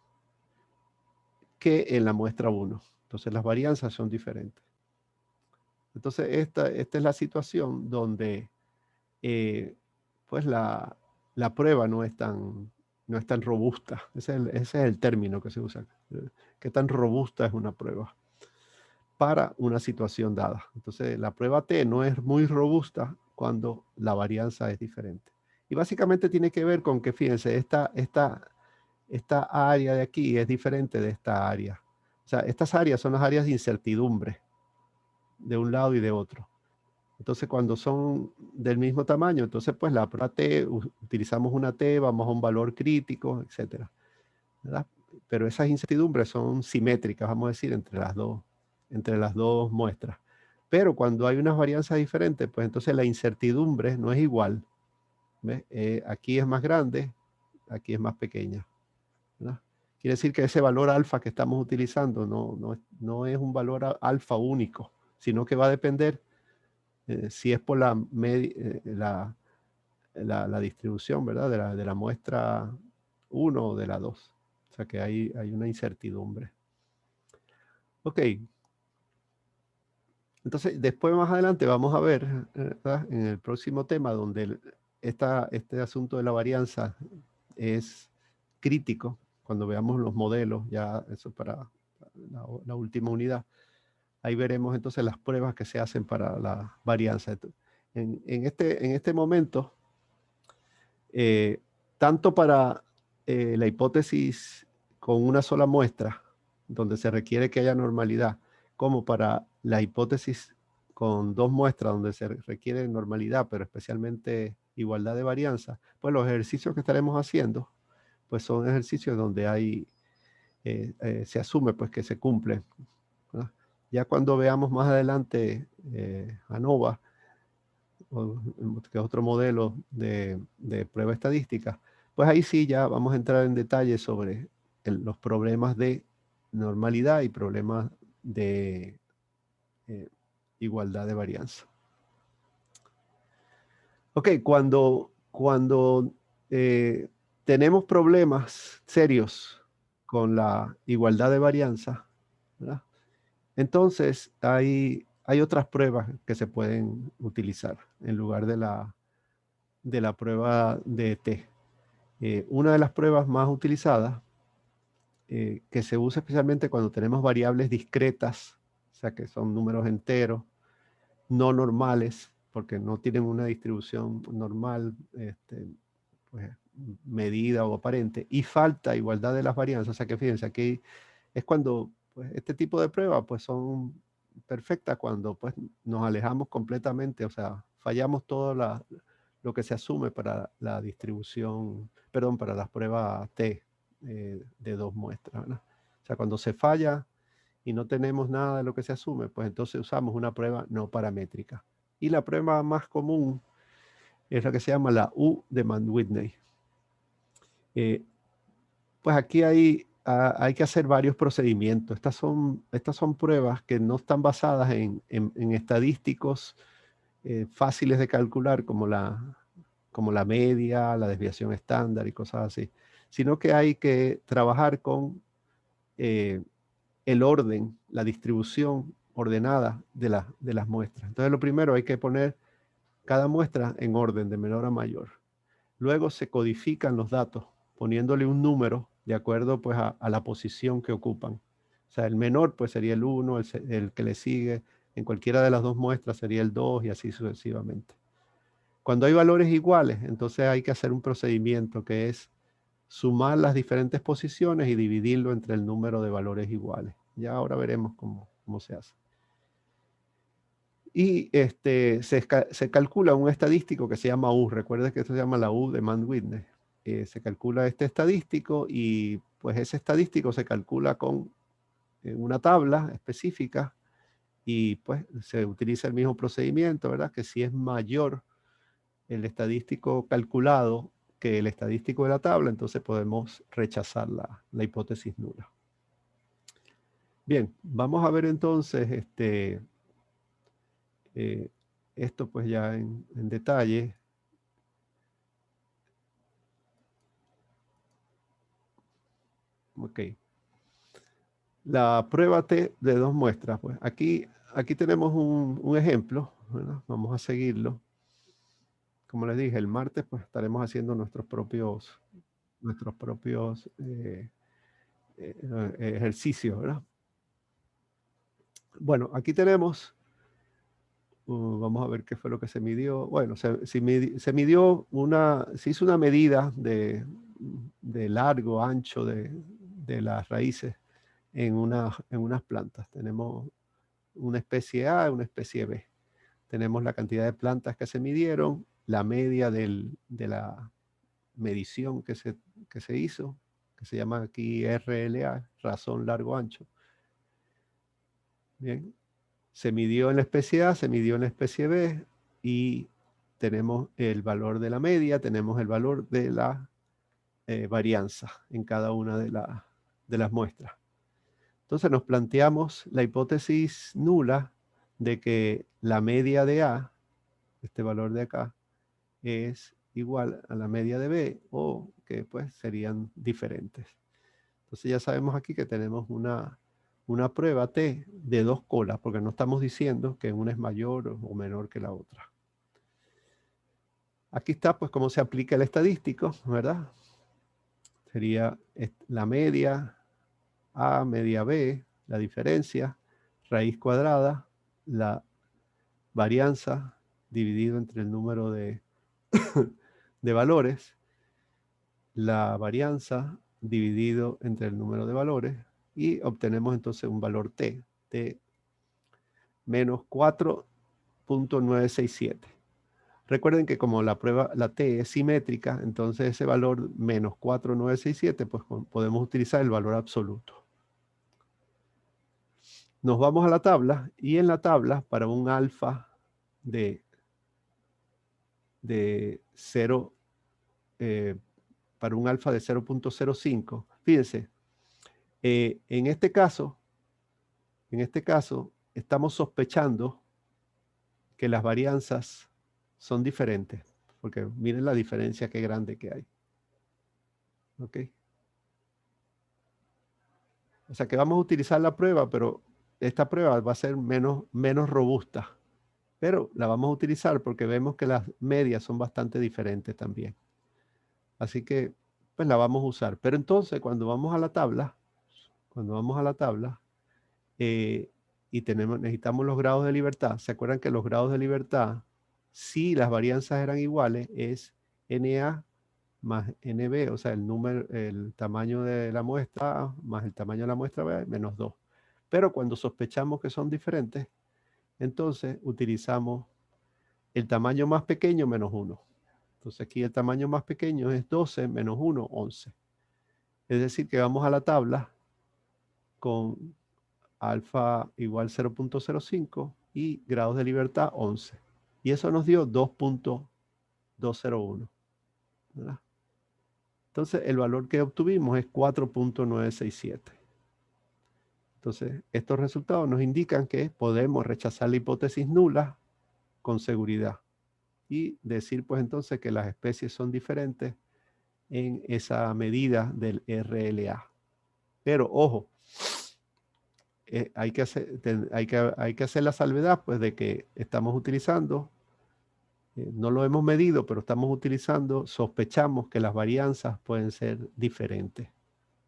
que en la muestra 1. Entonces las varianzas son diferentes. Entonces esta es la situación donde pues la prueba no es tan robusta. Ese es el término que se usa. ¿Qué tan robusta es una prueba para una situación dada? Entonces la prueba T no es muy robusta cuando la varianza es diferente. Y básicamente tiene que ver con que, fíjense, esta área de aquí es diferente de esta área. O sea, estas áreas son las áreas de incertidumbre de un lado y de otro. Entonces, cuando son del mismo tamaño, entonces pues la prueba T, utilizamos una T, vamos a un valor crítico, etcétera, ¿verdad? Pero esas incertidumbres son simétricas, vamos a decir, entre las dos muestras. Pero cuando hay unas varianzas diferentes, pues entonces la incertidumbre no es igual. Aquí es más grande, aquí es más pequeña, ¿verdad? Quiere decir que ese valor alfa que estamos utilizando no es un valor alfa único, sino que va a depender si es por la distribución, ¿verdad? De la muestra 1 o de la 2. O sea que hay una incertidumbre. Ok. Entonces, después más adelante vamos a ver, ¿verdad? En el próximo tema donde este asunto de la varianza es crítico. Cuando veamos los modelos, ya eso para la última unidad, ahí veremos entonces las pruebas que se hacen para la varianza. En este momento, tanto para la hipótesis con una sola muestra, donde se requiere que haya normalidad, como para la hipótesis con dos muestras, donde se requiere normalidad, pero especialmente igualdad de varianza, pues los ejercicios que estaremos haciendo, pues son ejercicios donde hay, se asume pues que se cumplen, ¿verdad? Ya cuando veamos más adelante ANOVA, que es otro modelo de prueba estadística, pues ahí sí ya vamos a entrar en detalle sobre los problemas de normalidad y problemas de igualdad de varianza. Ok, cuando tenemos problemas serios con la igualdad de varianza, ¿verdad? Entonces hay otras pruebas que se pueden utilizar en lugar de la prueba de T. Una de las pruebas más utilizadas, que se usa especialmente cuando tenemos variables discretas, o sea que son números enteros, no normales, porque no tienen una distribución normal, pues, medida o aparente, y falta igualdad de las varianzas. O sea que fíjense, aquí es cuando pues, este tipo de pruebas pues, son perfectas cuando pues, nos alejamos completamente, o sea, fallamos todo lo que se asume para la distribución, perdón, para las pruebas T de dos muestras, ¿verdad? O sea, cuando se falla y no tenemos nada de lo que se asume, pues entonces usamos una prueba no paramétrica. Y la prueba más común es la que se llama la U de Mann-Whitney. Pues aquí hay que hacer varios procedimientos. Estas son pruebas que no están basadas en estadísticos fáciles de calcular como la media, la desviación estándar y cosas así, sino que hay que trabajar con el orden, la distribución ordenada de las muestras. Entonces lo primero hay que poner cada muestra en orden de menor a mayor. Luego se codifican los datos poniéndole un número de acuerdo pues a la posición que ocupan. O sea, el menor pues sería el 1, el que le sigue, en cualquiera de las dos muestras sería el 2 y así sucesivamente. Cuando hay valores iguales, entonces hay que hacer un procedimiento que es sumar las diferentes posiciones y dividirlo entre el número de valores iguales. Ya ahora veremos cómo se hace. Y se calcula un estadístico que se llama U. Recuerden que esto se llama la U de Mann-Whitney. Se calcula este estadístico y pues ese estadístico se calcula con una tabla específica y pues se utiliza el mismo procedimiento, ¿verdad? Que si es mayor el estadístico calculado que el estadístico de la tabla, entonces podemos rechazar la hipótesis nula. Bien, vamos a ver entonces esto pues ya en detalle. Ok. La prueba T de dos muestras. Pues aquí tenemos un ejemplo, ¿verdad? Vamos a seguirlo. Como les dije, el martes pues estaremos haciendo nuestros propios ejercicios, ¿verdad? Bueno, aquí tenemos, vamos a ver qué fue lo que se midió. Bueno, se midió se hizo una medida de largo, ancho de las raíces en unas plantas. Tenemos una especie A y una especie B. Tenemos la cantidad de plantas que se midieron, la media de la medición que se hizo, que se llama aquí RLA, razón largo ancho. Bien, se midió en la especie A, se midió en la especie B y tenemos el valor de la media, tenemos el valor de la varianza en cada una de las muestras. Entonces nos planteamos la hipótesis nula de que la media de A, este valor de acá, es igual a la media de B o que pues serían diferentes. Entonces ya sabemos aquí que tenemos una prueba T de dos colas, porque no estamos diciendo que una es mayor o menor que la otra. Aquí está pues cómo se aplica el estadístico, ¿verdad? sería la media A, media B, la diferencia, raíz cuadrada, la varianza dividido entre el número de, de valores, la varianza dividido entre el número de valores, y obtenemos entonces un valor t menos 4.967. Recuerden que como la t es simétrica, entonces ese valor menos 4.967, pues podemos utilizar el valor absoluto. Nos vamos a la tabla, y en la tabla, para un alfa de 0, para un alfa de 0.05, fíjense, en este caso, estamos sospechando que las varianzas son diferentes, porque miren la diferencia qué grande que hay. ¿Ok? O sea que vamos a utilizar la prueba, pero esta prueba va a ser menos robusta. Pero la vamos a utilizar porque vemos que las medias son bastante diferentes también. Así que, pues la vamos a usar. Pero entonces, cuando vamos a la tabla, y necesitamos los grados de libertad. ¿Se acuerdan que los grados de libertad, si las varianzas eran iguales, es NA más NB, o sea, el tamaño de la muestra A más el tamaño de la muestra B, menos 2. Pero cuando sospechamos que son diferentes, entonces utilizamos el tamaño más pequeño menos 1. Entonces aquí el tamaño más pequeño es 12 menos 1, 11. Es decir, que vamos a la tabla con alfa igual 0.05 y grados de libertad 11. Y eso nos dio 2.201. ¿verdad? Entonces el valor que obtuvimos es 4.967. Entonces estos resultados nos indican que podemos rechazar la hipótesis nula con seguridad y decir pues entonces que las especies son diferentes en esa medida del RLA. Pero ojo, hay que hacer la salvedad pues de que estamos utilizando, no lo hemos medido, pero estamos utilizando, sospechamos que las varianzas pueden ser diferentes.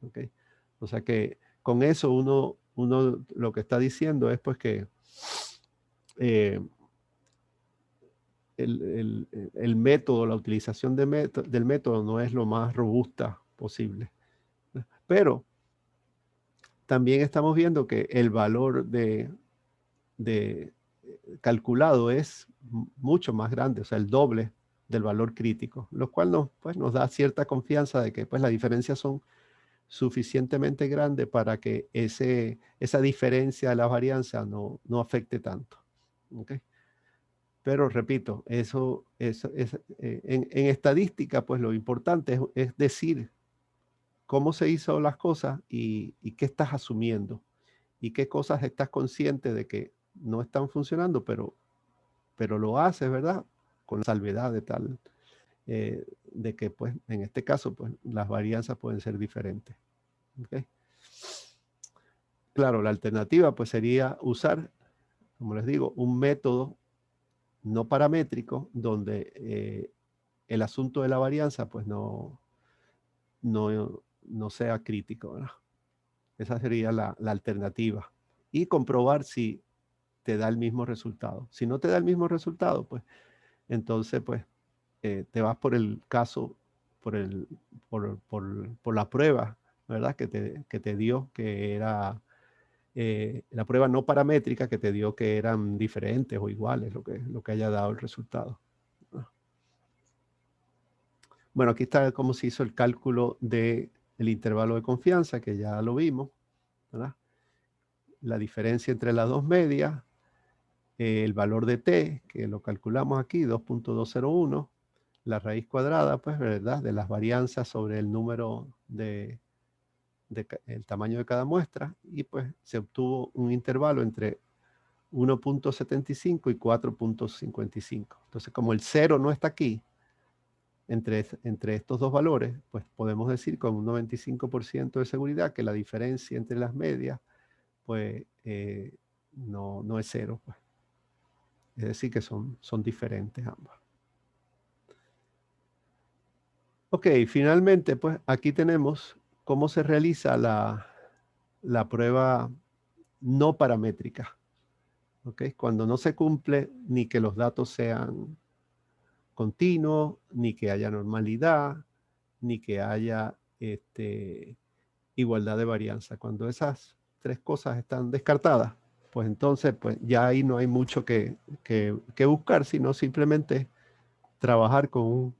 ¿Okay? O sea que con eso uno lo que está diciendo es pues que el método, la utilización del método no es lo más robusta posible. Pero también estamos viendo que el valor de calculado es mucho más grande, o sea, el doble del valor crítico, lo cual nos da cierta confianza de que pues, las diferencias son suficientemente grandes para que esa diferencia de la varianza no afecte tanto. ¿Okay? Pero repito, eso es, en estadística, pues lo importante es decir cómo se hizo las cosas y qué estás asumiendo y qué cosas estás consciente de que no están funcionando, pero lo haces, ¿verdad? Con la salvedad de tal, de que pues en este caso pues las varianzas pueden ser diferentes. ¿Okay? Claro, la alternativa pues sería usar, como les digo, un método no paramétrico donde el asunto de la varianza pues no sea crítico, ¿verdad? Esa sería la alternativa. Y comprobar si te da el mismo resultado. Si no te da el mismo resultado, pues entonces pues te vas por el caso, por la prueba, ¿verdad? Que te dio que era la prueba no paramétrica que te dio que eran diferentes o iguales lo que haya dado el resultado. Bueno, aquí está cómo se hizo el cálculo del intervalo de confianza, que ya lo vimos, ¿verdad? La diferencia entre las dos medias, el valor de t, que lo calculamos aquí, 2.201, la raíz cuadrada, pues, ¿verdad? De las varianzas sobre el número el tamaño de cada muestra, y pues se obtuvo un intervalo entre 1.75 y 4.55. Entonces, como el 0 no está aquí, entre estos dos valores, pues podemos decir con un 95% de seguridad que la diferencia entre las medias, pues no es 0. Pues. Es decir, que son diferentes ambas. Ok, finalmente, pues aquí tenemos cómo se realiza la prueba no paramétrica. ¿Ok? Cuando no se cumple ni que los datos sean continuos, ni que haya normalidad, ni que haya igualdad de varianza. Cuando esas tres cosas están descartadas, pues entonces pues ya ahí no hay mucho que buscar, sino simplemente trabajar con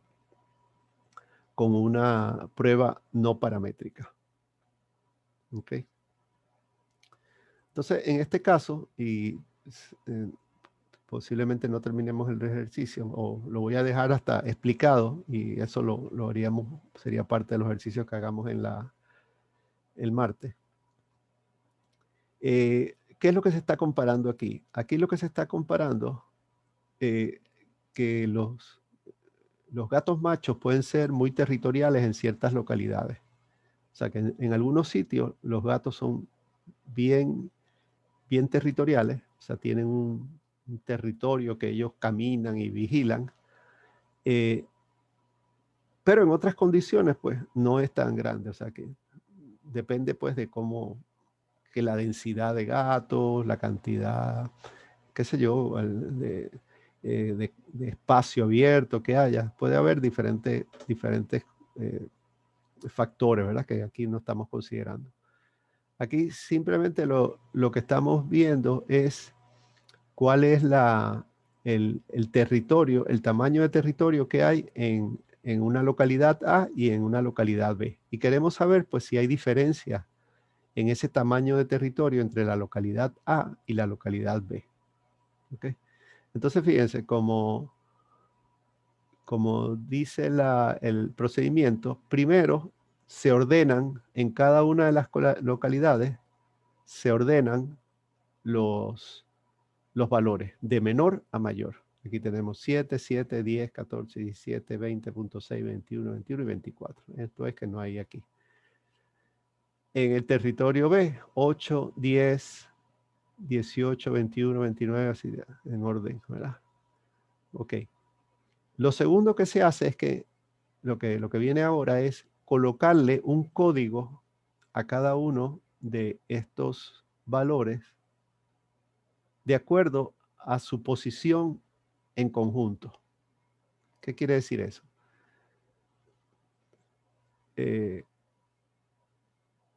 una prueba no paramétrica. ¿Ok? Entonces, en este caso, y posiblemente no terminemos el ejercicio, o lo voy a dejar hasta explicado, y eso lo haríamos, sería parte de los ejercicios que hagamos en el martes. ¿Qué es lo que se está comparando aquí? Aquí lo que se está comparando, que los gatos machos pueden ser muy territoriales en ciertas localidades. O sea que en algunos sitios los gatos son bien territoriales, o sea, tienen un territorio que ellos caminan y vigilan, pero en otras condiciones pues no es tan grande, o sea que depende pues de cómo, que la densidad de gatos, la cantidad, qué sé yo, de espacio abierto que haya, puede haber diferentes factores, ¿verdad? Que aquí no estamos considerando. Aquí simplemente lo que estamos viendo es cuál es el territorio, el tamaño de territorio que hay en una localidad A y en una localidad B. Y queremos saber pues si hay diferencia en ese tamaño de territorio entre la localidad A y la localidad B. ¿Okay? Entonces fíjense, como dice el procedimiento, primero se ordenan en cada una de las localidades, se ordenan los valores de menor a mayor. Aquí tenemos 7, 7, 10, 14, 17, 20.6, 21, 21 y 24. Esto es que no hay aquí. En el territorio B, 8, 10, 18, 21, 29, así en orden, ¿verdad? Ok. Lo segundo que se hace es que lo que viene ahora es colocarle un código a cada uno de estos valores de acuerdo a su posición en conjunto. ¿Qué quiere decir eso?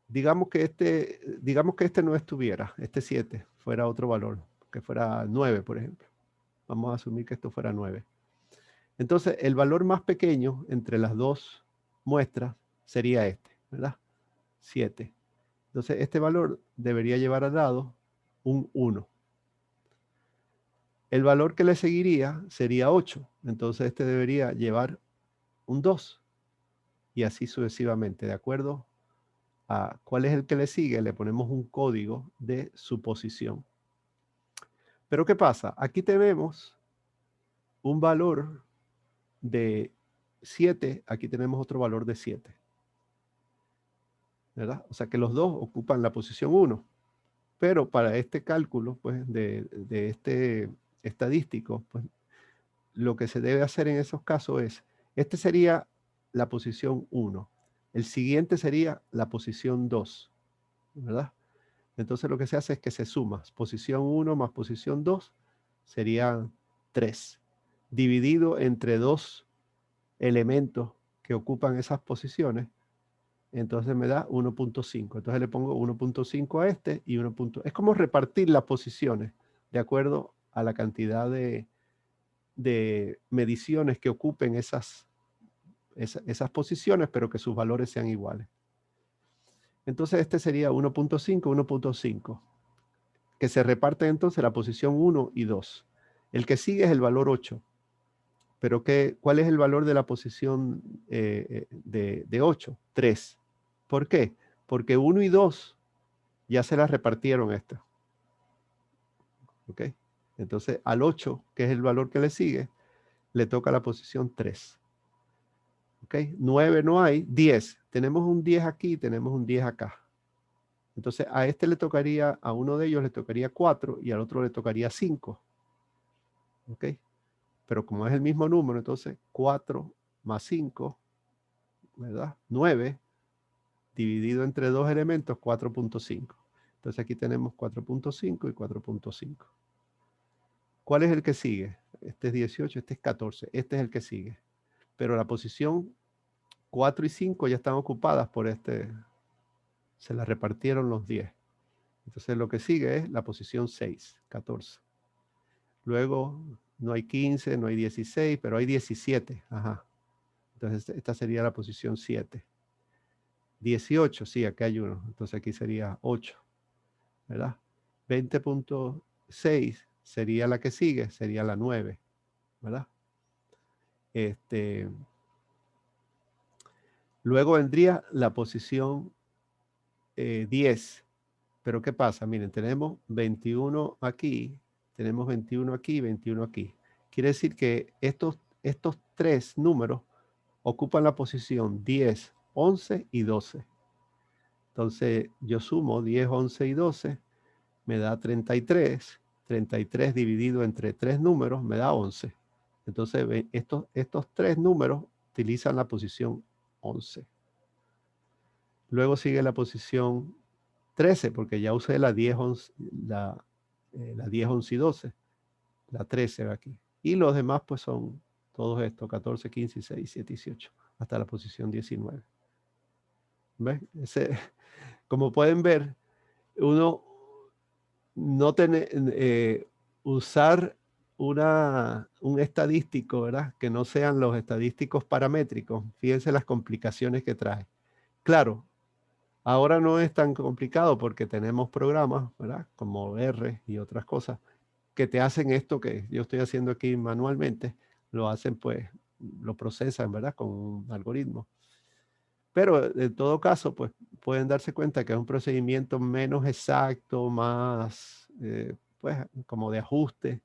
Digamos que este no estuviera, este 7 fuera otro valor, que fuera 9, por ejemplo. Vamos a asumir que esto fuera 9. Entonces, el valor más pequeño entre las dos muestras sería este, ¿verdad? 7. Entonces, este valor debería llevar al lado un 1. El valor que le seguiría sería 8. Entonces, este debería llevar un 2. Y así sucesivamente, ¿de acuerdo? A cuál es el que le sigue, le ponemos un código de su posición. Pero ¿qué pasa? Aquí tenemos un valor de 7, aquí tenemos otro valor de 7. ¿Verdad? O sea que los dos ocupan la posición 1. Pero para este cálculo, pues, de este estadístico, pues, lo que se debe hacer en esos casos es, este sería la posición 1. El siguiente sería la posición 2. ¿Verdad? Entonces lo que se hace es que se suma posición 1 más posición 2 sería 3, dividido entre dos elementos que ocupan esas posiciones, entonces me da 1.5. Entonces le pongo 1.5 a este y 1. Es como repartir las posiciones de acuerdo a la cantidad de mediciones que ocupen esas posiciones, pero que sus valores sean iguales. Entonces este sería 1.5, 1.5. Que se reparten entonces la posición 1 y 2. El que sigue es el valor 8. Pero ¿cuál es el valor de la posición de 8? 3. ¿Por qué? Porque 1 y 2 ya se las repartieron estas. ¿Ok? Entonces al 8, que es el valor que le sigue, le toca la posición 3. ¿Ok? 9 no hay, 10. Tenemos un 10 aquí, tenemos un 10 acá. Entonces a este le tocaría, a uno de ellos le tocaría 4 y al otro le tocaría 5. ¿Ok? Pero como es el mismo número, entonces 4 más 5 ¿verdad? 9 dividido entre dos elementos, 4.5. Entonces aquí tenemos 4.5 y 4.5. ¿Cuál es el que sigue? Este es 18, este es 14, este es el que sigue. Pero la posición 4 y 5 ya están ocupadas por este, se las repartieron los 10. Entonces lo que sigue es la posición 6, 14. Luego no hay 15, no hay 16, pero hay 17. Ajá. Entonces esta sería la posición 7. 18, sí, acá hay uno. Entonces aquí sería 8, ¿verdad? 20.6 sería la que sigue, sería la 9, ¿verdad? Luego vendría la posición 10. Pero ¿qué pasa? Miren, tenemos 21 aquí, tenemos 21 aquí, 21 aquí. Quiere decir que estos tres números ocupan la posición 10, 11 y 12. Entonces yo sumo 10, 11 y 12, me da 33. 33 dividido entre tres números me da 11. Entonces estos tres números utilizan la posición 11. Luego sigue la posición 13, porque ya usé la 10, 11, la 10, 11 y 12. La 13 va aquí. Y los demás pues son todos estos, 14, 15, 16, 17, 18, hasta la posición 19. ¿Ves? Como pueden ver, uno no tiene, usar un estadístico, ¿verdad? Que no sean los estadísticos paramétricos. Fíjense las complicaciones que trae. Claro, ahora no es tan complicado porque tenemos programas, ¿verdad? Como R y otras cosas que te hacen esto que yo estoy haciendo aquí manualmente. Lo hacen pues, lo procesan, ¿verdad? Con un algoritmo. Pero en todo caso, pues pueden darse cuenta que es un procedimiento menos exacto, más, pues, como de ajuste.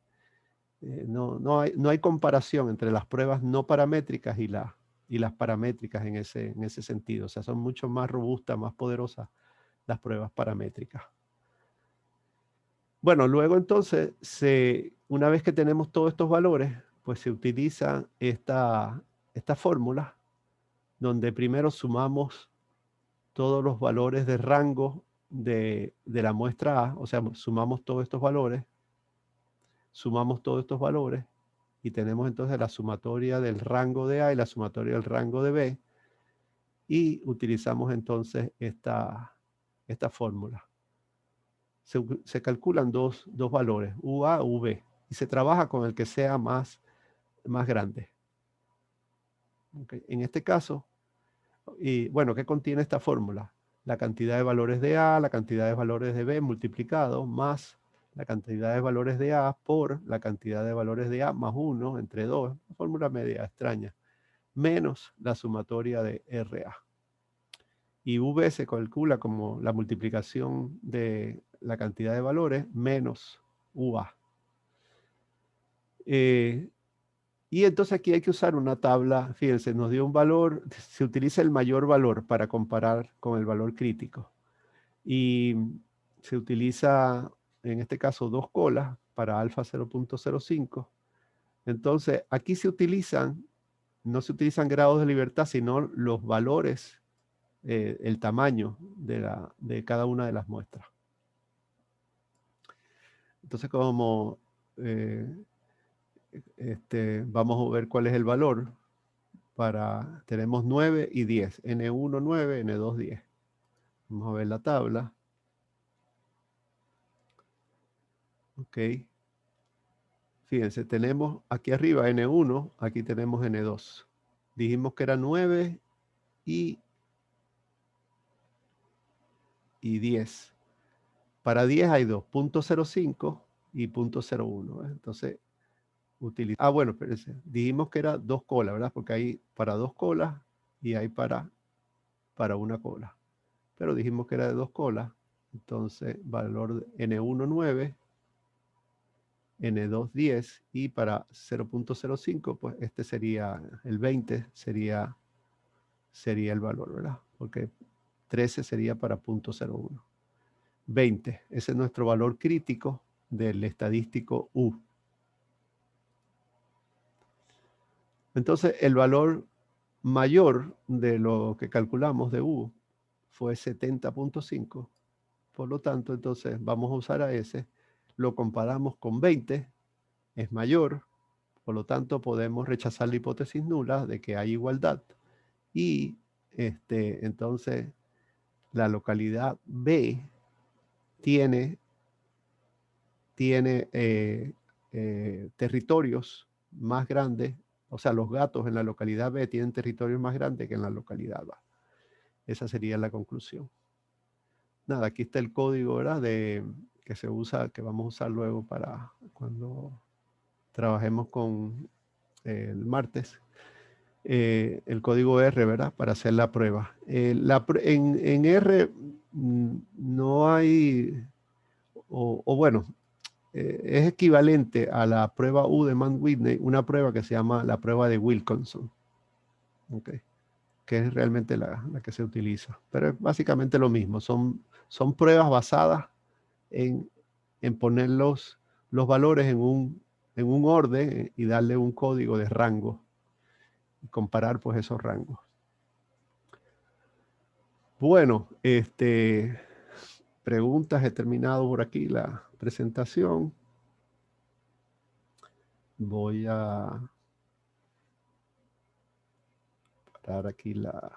No hay comparación entre las pruebas no paramétricas y las paramétricas en ese sentido. O sea, son mucho más robustas, más poderosas las pruebas paramétricas. Bueno, luego entonces, una vez que tenemos todos estos valores, pues se utiliza esta fórmula donde primero sumamos todos los valores de rango de la muestra A, o sea, sumamos todos estos valores y tenemos entonces la sumatoria del rango de A y la sumatoria del rango de B y utilizamos entonces esta fórmula. Se calculan dos valores, UA, UB, y se trabaja con el que sea más grande. Okay. En este caso, y bueno, ¿qué contiene esta fórmula? La cantidad de valores de A, la cantidad de valores de B multiplicado más la cantidad de valores de A por la cantidad de valores de A más 1 entre 2, una fórmula media extraña, menos la sumatoria de RA. Y V se calcula como la multiplicación de la cantidad de valores menos UA. Y entonces aquí hay que usar una tabla, fíjense, nos dio un valor, se utiliza el mayor valor para comparar con el valor crítico. Y se utiliza, en este caso, 2 colas para alfa 0.05. Entonces, aquí no se utilizan grados de libertad, sino los valores, el tamaño de cada una de las muestras. Entonces, como vamos a ver cuál es el valor. Tenemos 9 y 10, N1 9, N2 10. Vamos a ver la tabla. Ok. Fíjense, tenemos aquí arriba N1, aquí tenemos N2. Dijimos que era 9 y 10. Para 10 hay dos, 0.05 y 0.01. Entonces, bueno, espérense. Dijimos que era 2 colas, ¿verdad? Porque hay para 2 colas y hay para una cola. Pero dijimos que era de 2 colas. Entonces, valor de N1 9, N2 10 y para 0.05, pues este sería el 20, sería el valor, ¿verdad? Porque 13 sería para 0.01. 20, ese es nuestro valor crítico del estadístico U. Entonces, el valor mayor de lo que calculamos de U fue 70.5. Por lo tanto, entonces vamos a usar a ese, lo comparamos con 20, es mayor, por lo tanto podemos rechazar la hipótesis nula de que hay igualdad. Y entonces la localidad B tiene territorios más grandes, o sea, los gatos en la localidad B tienen territorios más grandes que en la localidad A. Esa sería la conclusión. Nada, aquí está el código, ¿verdad? Que se usa, que vamos a usar luego para cuando trabajemos con el martes. El código R, ¿verdad? Para hacer la prueba. En R no hay, o bueno, es equivalente a la prueba U de Mann-Whitney, una prueba que se llama la prueba de Wilkinson, ¿okay? Que es realmente la que se utiliza. Pero es básicamente lo mismo, son pruebas basadas en poner los valores en un orden y darle un código de rango y comparar pues esos rangos. Bueno, preguntas, he terminado por aquí la presentación. Voy a parar aquí la